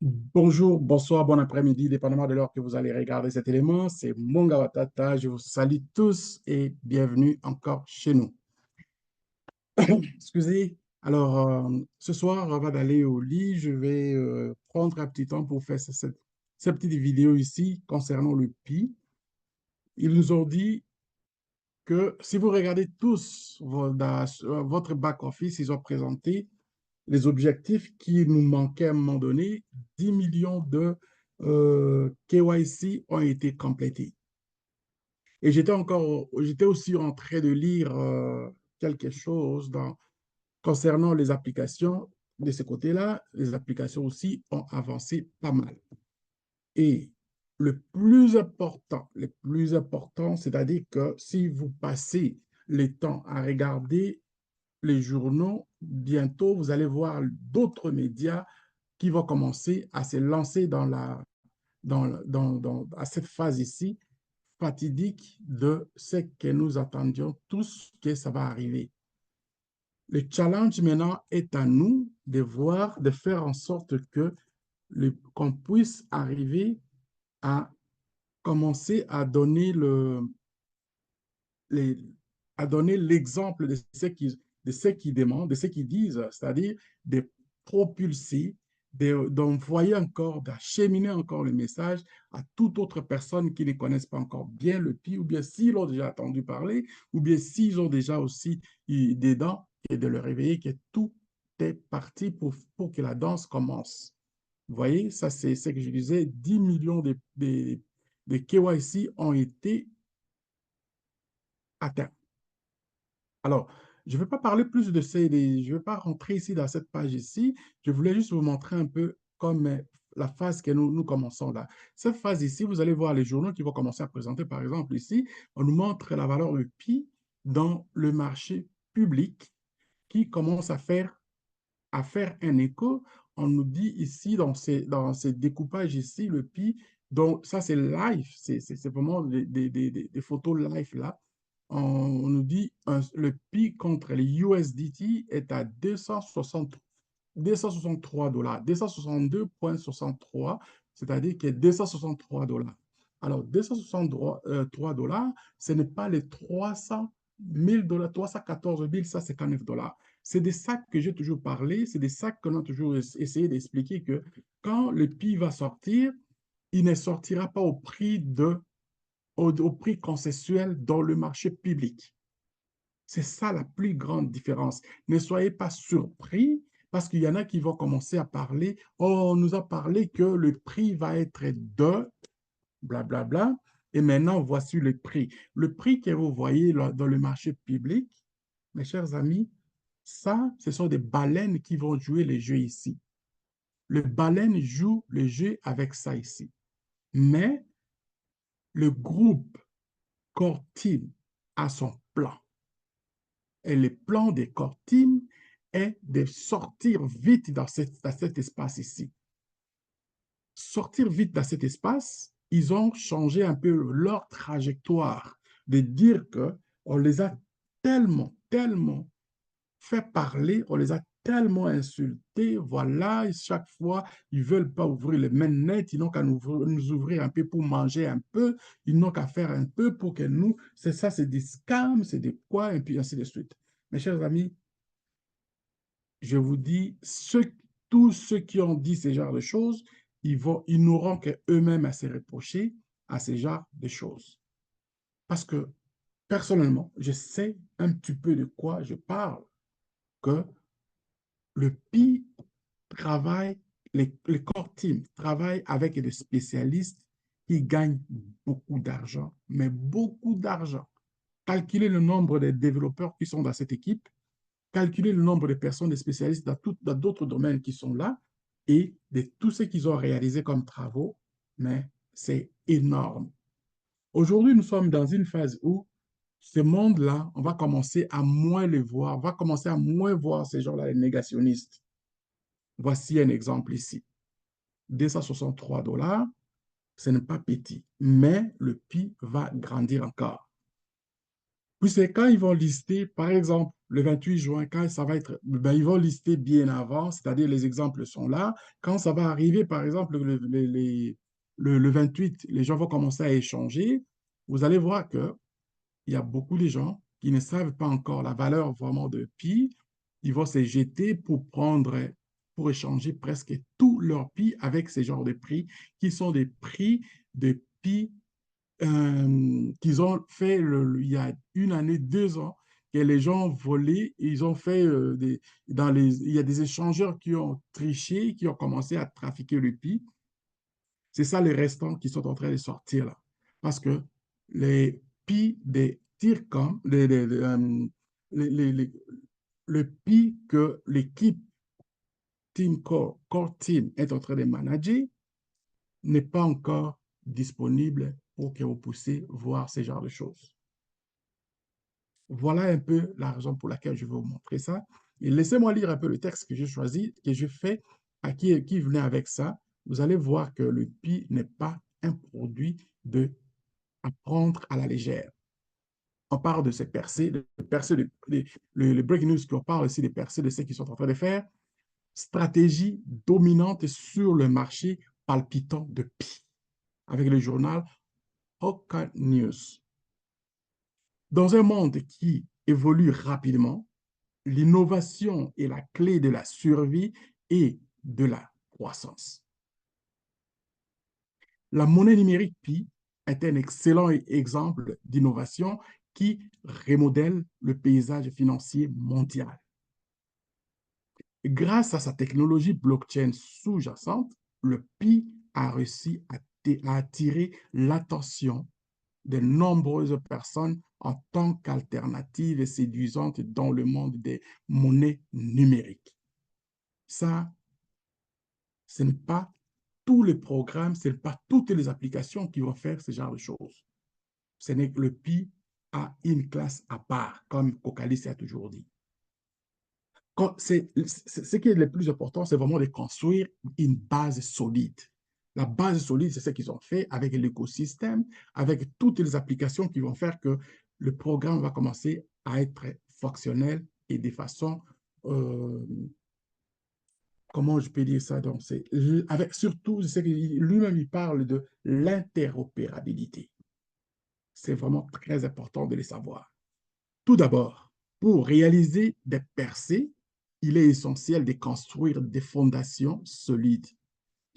Bonjour, bonsoir, bon après-midi, dépendamment de l'heure que vous allez regarder cet élément. C'est Monga Watata. Je vous salue tous et bienvenue encore chez nous. Excusez. Alors, ce soir, avant d'aller au lit, je vais prendre un petit temps pour faire cette petite vidéo ici concernant le PI. Ils nous ont dit que si vous regardez tous votre back-office, ils ont présenté les objectifs qui nous manquaient à un moment donné. 10 millions de KYC ont été complétés. Et j'étais aussi en train de lire quelque chose concernant les applications. De ce côté-là, les applications aussi ont avancé pas mal. Et le plus important, c'est-à-dire que si vous passez le temps à regarder les journaux, bientôt, vous allez voir d'autres médias qui vont commencer à se lancer à cette phase ici, fatidique de ce que nous attendions tous que ça va arriver. Le challenge maintenant est à nous de voir, de faire en sorte que qu'on puisse arriver à commencer les, à donner l'exemple de ceux qui demandent, de ceux qui disent, c'est-à-dire de propulser, d'envoyer encore, d'acheminer encore le message à toute autre personne qui ne connaissent pas encore bien le PI, ou bien s'ils ont déjà entendu parler, ou bien s'ils ont déjà aussi dedans, et de le réveiller que tout est parti pour que la danse commence. Vous voyez, ça c'est ce que je disais, 10 millions de KYC ont été atteints. Alors, je ne vais pas parler plus de ces, je ne vais pas rentrer ici dans cette page ici. Je voulais juste vous montrer un peu comme la phase que nous commençons là. Cette phase ici, vous allez voir les journaux qui vont commencer à présenter. Par exemple, ici, on nous montre la valeur de pi dans le marché public qui commence à faire un écho. On nous dit ici, dans ces découpages ici, le pi, donc ça c'est live, c'est vraiment des photos live là. On nous dit le pi contre les USDT est à 263 dollars, 262,63, c'est-à-dire que 263 dollars. Alors, 263 dollars, ce n'est pas les 300 000 dollars, 314 159 dollars. C'est de ça que j'ai toujours parlé, c'est de ça qu'on a toujours essayé d'expliquer que quand le PI va sortir, il ne sortira pas au prix concessuel dans le marché public. C'est ça la plus grande différence. Ne soyez pas surpris parce qu'il y en a qui vont commencer à parler. Oh, on nous a parlé que le prix va être de blablabla. Bla, bla, et maintenant, voici le prix. Le prix que vous voyez là, dans le marché public, mes chers amis, ça, ce sont des baleines qui vont jouer les jeux ici. Le baleine joue le jeu avec ça ici. Mais le groupe Core Team a son plan. Et le plan des Core Team est de sortir vite dans cet espace ici. Sortir vite dans cet espace, ils ont changé un peu leur trajectoire, de dire que on les a tellement fait parler, on les a tellement insultés, voilà, chaque fois, ils ne veulent pas ouvrir le mainnet, ils n'ont qu'à nous ouvrir un peu pour manger un peu, ils n'ont qu'à faire un peu pour que nous, c'est ça, c'est des scams, c'est des quoi, et puis ainsi de suite. Mes chers amis, je vous dis, tous ceux qui ont dit ce genre de choses, ils n'auront qu'eux-mêmes à se reprocher à ce genre de choses. Parce que, personnellement, je sais un petit peu de quoi je parle, que le PI travaille, les core teams travaillent avec des spécialistes qui gagnent beaucoup d'argent, mais beaucoup d'argent. Calculez le nombre de développeurs qui sont dans cette équipe, calculer le nombre de personnes, de spécialistes dans d'autres domaines qui sont là et de tout ce qu'ils ont réalisé comme travaux, mais c'est énorme. Aujourd'hui, nous sommes dans une phase où ce monde-là, on va commencer à moins le voir, on va commencer à moins voir ces gens-là, les négationnistes. Voici un exemple ici. 263 dollars, ce n'est pas petit, mais le PI va grandir encore. Puis c'est quand ils vont lister, par exemple, le 28 juin, quand ça va être, ben, ils vont lister bien avant, c'est-à-dire les exemples sont là. Quand ça va arriver, par exemple, le 28, les gens vont commencer à échanger. Vous allez voir qu'il y a beaucoup de gens qui ne savent pas encore la valeur vraiment de pi. Ils vont se jeter pour prendre, pour échanger presque tout leur pi avec ces genres de prix qui sont des prix de pi qu'ils ont fait il y a une année, 2 ans, que les gens ont volé, ils ont fait il y a des échangeurs qui ont triché, qui ont commencé à trafiquer le pi. C'est ça les restants qui sont en train de sortir là. Parce que les pi des TIRCOM, le pi que l'équipe Team Core Team est en train de manager n'est pas encore disponible pour que vous puissiez voir ce genre de choses. Voilà un peu la raison pour laquelle je vais vous montrer ça. Et laissez-moi lire un peu le texte que j'ai choisi, que j'ai fait, qui venait avec ça. Vous allez voir que le pi n'est pas un produit à prendre à la légère. On parle de ces percées, le breaking news, qu'on parle aussi des percées de ce qu'ils sont en train de faire. Stratégie dominante sur le marché palpitant de pi, avec le journal Hawker News. Dans un monde qui évolue rapidement, l'innovation est la clé de la survie et de la croissance. La monnaie numérique Pi est un excellent exemple d'innovation qui remodèle le paysage financier mondial. Grâce à sa technologie blockchain sous-jacente, le Pi a réussi à attirer l'attention de nombreuses personnes en tant qu'alternative séduisante dans le monde des monnaies numériques. Ça, ce n'est pas tous les programmes, ce n'est pas toutes les applications qui vont faire ce genre de choses. Ce n'est que le Pi a une classe à part, comme Cocalis a toujours dit. Ce qui est le plus important, c'est vraiment de construire une base solide. La base solide, c'est ce qu'ils ont fait avec l'écosystème, avec toutes les applications qui vont faire que le programme va commencer à être fonctionnel et de façon, euh, comment je peux dire ça, donc c'est avec surtout, lui-même, il parle de l'interopérabilité. C'est vraiment très important de le savoir. Tout d'abord, pour réaliser des percées, il est essentiel de construire des fondations solides.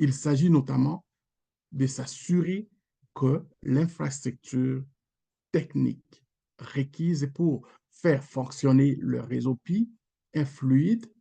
Il s'agit notamment de s'assurer que l'infrastructure technique requise pour faire fonctionner le réseau Pi est fluide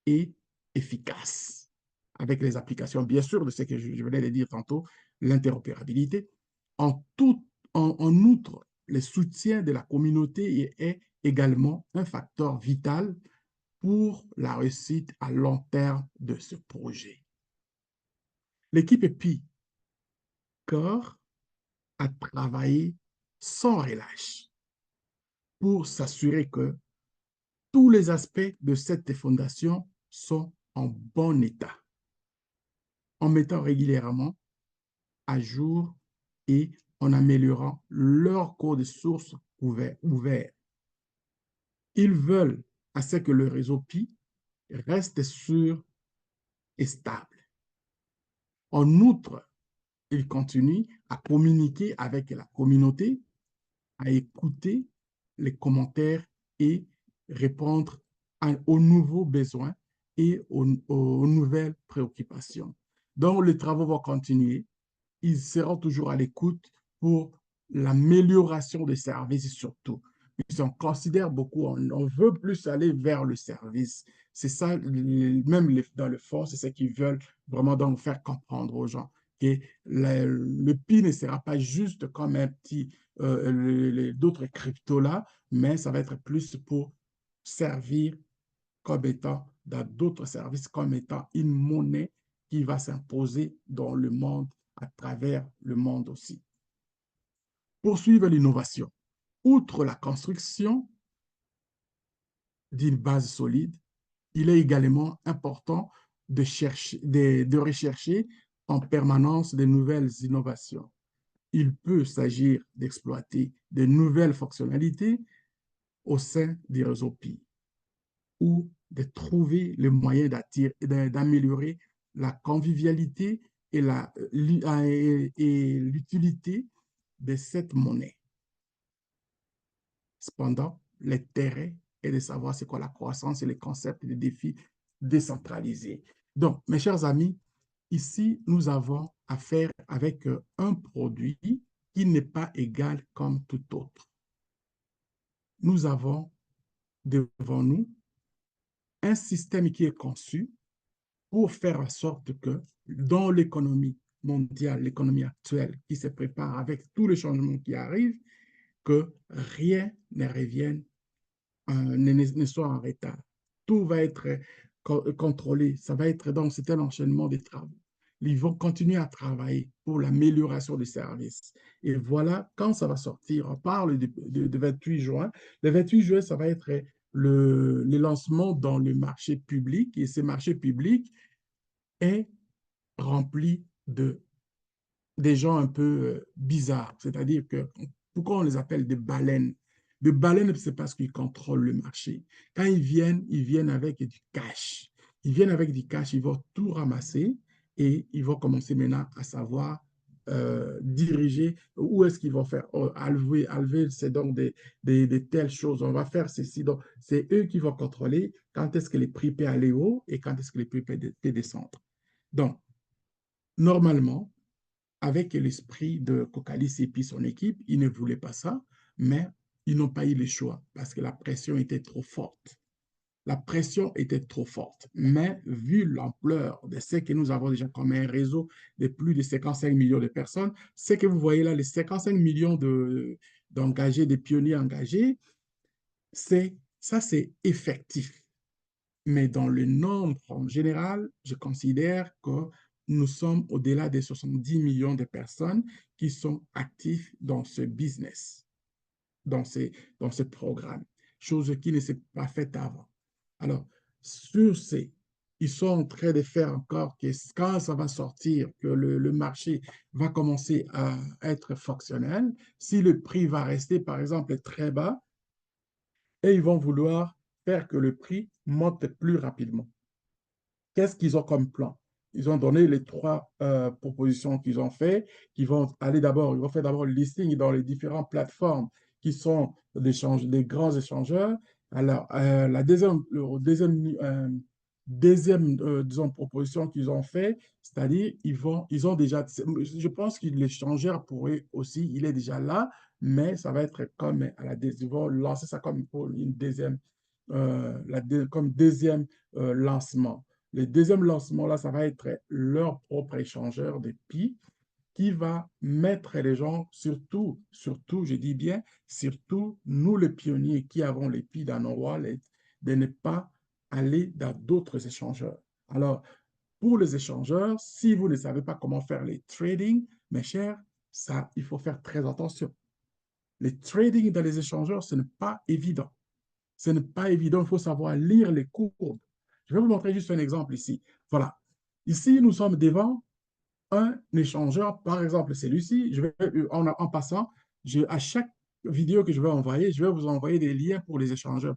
et efficace. Avec les applications, bien sûr, de ce que je venais de dire tantôt, l'interopérabilité. En outre, le soutien de la communauté est également un facteur vital pour la réussite à long terme de ce projet. L'équipe Pi Core a travaillé sans relâche pour s'assurer que tous les aspects de cette fondation sont en bon état, en mettant régulièrement à jour et en améliorant leur code source ouvert. Ils veulent à ce que le réseau Pi reste sûr et stable. En outre, ils continuent à communiquer avec la communauté, à écouter les commentaires et répondre aux nouveaux besoins et aux nouvelles préoccupations. Donc, les travaux vont continuer. Ils seront toujours à l'écoute pour l'amélioration des services surtout. On considère beaucoup, on veut plus aller vers le service. C'est ça, même dans le fond, c'est ce qu'ils veulent vraiment donc faire comprendre aux gens. Que le PI ne sera pas juste comme un petit, d'autres cryptos là, mais ça va être plus pour servir comme étant, dans d'autres services, comme étant une monnaie qui va s'imposer dans le monde, à travers le monde aussi. Poursuivre l'innovation. Outre la construction d'une base solide, il est également important de rechercher en permanence de nouvelles innovations. Il peut s'agir d'exploiter de nouvelles fonctionnalités, au sein du réseau Pi ou de trouver le moyen d'améliorer la convivialité et l'utilité de cette monnaie. Cependant, l'intérêt est de savoir c'est quoi la croissance et les concepts et les défis décentralisés. Donc, mes chers amis, ici, nous avons affaire avec un produit qui n'est pas égal comme tout autre. Nous avons devant nous un système qui est conçu pour faire en sorte que dans l'économie mondiale, l'économie actuelle qui se prépare avec tous les changements qui arrivent, que rien ne revienne, ne soit en retard. Tout va être contrôlé, ça va être donc c'est un enchaînement des travaux. Ils vont continuer à travailler pour l'amélioration du service. Et voilà, quand ça va sortir, on parle de 28 juin. Le 28 juin, ça va être le lancement dans le marché public. Et ce marché public est rempli des gens un peu bizarres. C'est-à-dire que, pourquoi on les appelle des baleines? Des baleines, c'est parce qu'ils contrôlent le marché. Quand ils viennent avec du cash. Ils viennent avec du cash, ils vont tout ramasser et ils vont commencer maintenant à savoir diriger où est-ce qu'ils vont faire. Oh, allouer, c'est donc des telles choses. On va faire ceci. Donc, c'est eux qui vont contrôler quand est-ce que les prix peuvent aller haut et quand est-ce que les prix peuvent descendre. Donc, normalement, avec l'esprit de Cocalis et puis son équipe, ils ne voulaient pas ça, mais ils n'ont pas eu le choix parce que la pression était trop forte. La pression était trop forte. Mais vu l'ampleur de ce que nous avons déjà comme un réseau de plus de 55 millions de personnes, ce que vous voyez là, les 55 millions d'engagés, de pionniers engagés, ça c'est effectif. Mais dans le nombre en général, je considère que nous sommes au-delà des 70 millions de personnes qui sont actives dans ce business, dans dans ce programme, chose qui ne s'est pas faite avant. Alors, sur ces, ils sont en train de faire encore que quand ça va sortir, que le marché va commencer à être fonctionnel, si le prix va rester, par exemple, très bas, et ils vont vouloir faire que le prix monte plus rapidement. Qu'est-ce qu'ils ont comme plan? Ils ont donné les trois propositions qu'ils ont fait, qui vont aller d'abord, ils vont faire d'abord le listing dans les différentes plateformes qui sont des grands échangeurs. Alors, la deuxième disons, proposition qu'ils ont fait, c'est-à-dire, ils ont déjà, je pense que l'échangeur pourrait aussi, il est déjà là, mais ça va être comme à la deuxième, ils vont lancer ça comme pour une deuxième, comme deuxième lancement. Le deuxième lancement, là, ça va être leur propre échangeur de Pi qui va mettre les gens, surtout, je dis bien, surtout nous les pionniers qui avons les Pi dans nos wallets, de ne pas aller dans d'autres échangeurs. Alors, pour les échangeurs, si vous ne savez pas comment faire les trading, mes chers, ça, il faut faire très attention. Les trading dans les échangeurs, ce n'est pas évident. Ce n'est pas évident, il faut savoir lire les courbes. Je vais vous montrer juste un exemple ici. Voilà. Ici, nous sommes devant un échangeur, par exemple celui-ci. En passant, à chaque vidéo que je vais envoyer, je vais vous envoyer des liens pour les échangeurs.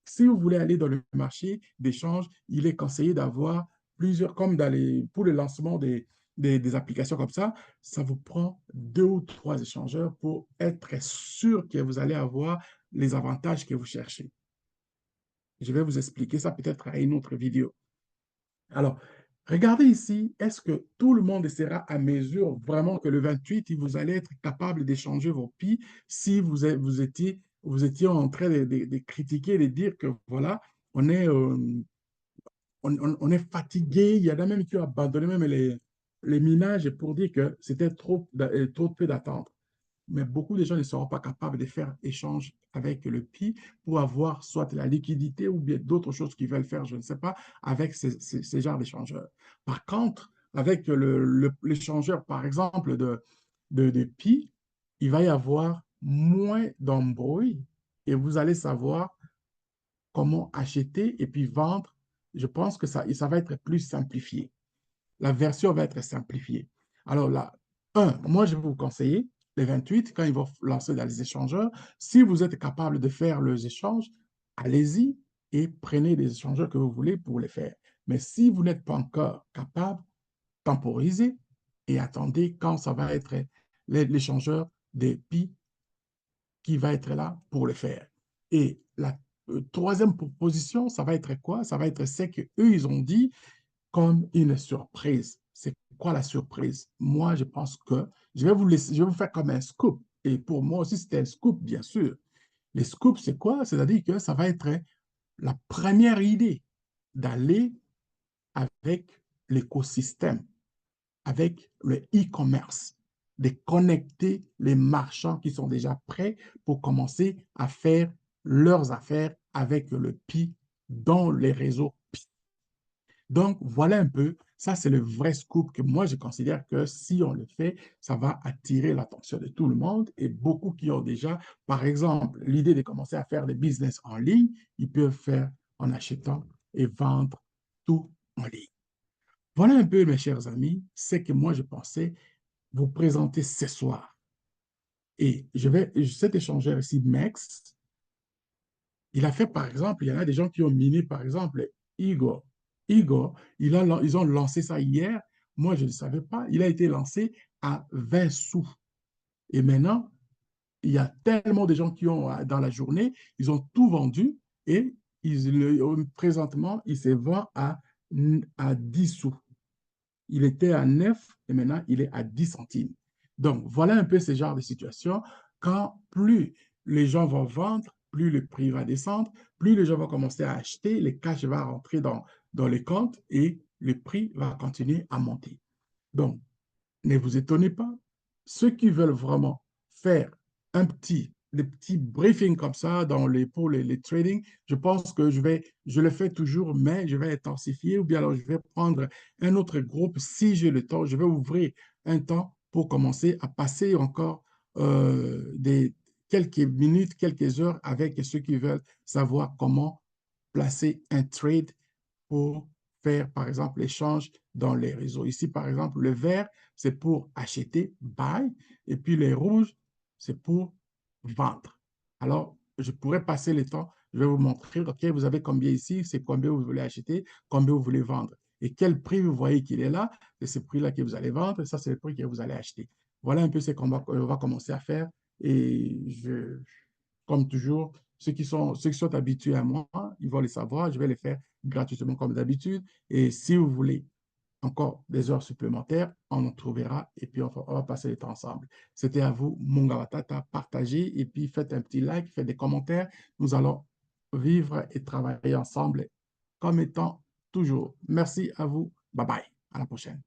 Si vous voulez aller dans le marché d'échange, il est conseillé d'avoir plusieurs, comme pour le lancement des applications comme ça vous prend 2 ou 3 échangeurs pour être sûr que vous allez avoir les avantages que vous cherchez. Je vais vous expliquer ça peut-être à une autre vidéo. Alors, regardez ici, est-ce que tout le monde sera à mesure vraiment que le 28, vous allez être capable d'échanger vos pi si vous étiez en train de critiquer, de dire que voilà, on est fatigué, il y en a même qui ont abandonné même les minages pour dire que c'était trop peu d'attente. Mais beaucoup de gens ne seront pas capables de faire échange avec le PI pour avoir soit la liquidité ou bien d'autres choses qu'ils veulent faire, je ne sais pas, avec ces genres d'échangeurs. Par contre, avec l'échangeur, par exemple, de PI, il va y avoir moins d'embrouilles et vous allez savoir comment acheter et puis vendre. Je pense que ça va être plus simplifié. La version va être simplifiée. Alors là, moi, je vais vous conseiller les 28, quand ils vont lancer dans les échangeurs, si vous êtes capable de faire les échanges, allez-y et prenez les échangeurs que vous voulez pour les faire. Mais si vous n'êtes pas encore capable, temporisez et attendez quand ça va être l'échangeur des PI qui va être là pour le faire. Et la troisième proposition, ça va être quoi? Ça va être ce qu'eux, ils ont dit comme une surprise. C'est quoi la surprise? Moi, je pense que je vais vous faire comme un scoop. Et pour moi aussi, c'était un scoop, bien sûr. Les scoops, c'est quoi? C'est-à-dire que ça va être la première idée d'aller avec l'écosystème, avec le e-commerce, de connecter les marchands qui sont déjà prêts pour commencer à faire leurs affaires avec le PI dans les réseaux PI. Donc, voilà un peu, ça c'est le vrai scoop que moi je considère que si on le fait, ça va attirer l'attention de tout le monde et beaucoup qui ont déjà, par exemple, l'idée de commencer à faire des business en ligne, ils peuvent faire en achetant et vendre tout en ligne. Voilà un peu, mes chers amis, ce que moi je pensais vous présenter ce soir. Et cet échangeur ici, Mex, il a fait, par exemple, il y en a des gens qui ont miné, par exemple, Igor. Igor, ils ont lancé ça hier. Moi, je ne savais pas. Il a été lancé à 20 sous. Et maintenant, il y a tellement de gens qui ont, dans la journée, ils ont tout vendu et présentement, il se vend à 10 sous. Il était à 9 et maintenant il est à 10 centimes. Donc, voilà un peu ce genre de situation. Quand plus les gens vont vendre, plus le prix va descendre, plus les gens vont commencer à acheter, les cash vont rentrer dans les comptes et le prix va continuer à monter. Donc, ne vous étonnez pas. Ceux qui veulent vraiment faire des petits briefings comme ça pour les trading, je pense que je le fais toujours, mais je vais intensifier ou bien alors je vais prendre un autre groupe si j'ai le temps. Je vais ouvrir un temps pour commencer à passer encore quelques minutes, quelques heures avec ceux qui veulent savoir comment placer un trade pour faire, par exemple, l'échange dans les réseaux. Ici, par exemple, le vert, c'est pour acheter, buy, et puis les rouges, c'est pour vendre. Alors, je pourrais passer le temps, je vais vous montrer, OK, vous avez combien ici, c'est combien vous voulez acheter, combien vous voulez vendre. Et quel prix vous voyez qu'il est là, c'est ce prix-là que vous allez vendre, et ça, c'est le prix que vous allez acheter. Voilà un peu ce on va commencer à faire. Et comme toujours, ceux qui sont habitués à moi, ils vont les savoir. Je vais les faire gratuitement comme d'habitude. Et si vous voulez encore des heures supplémentaires, on en trouvera et puis on va passer le temps ensemble. C'était à vous, Mungawatata. Partagez et puis faites un petit like, faites des commentaires. Nous allons vivre et travailler ensemble comme étant toujours. Merci à vous. Bye bye. À la prochaine.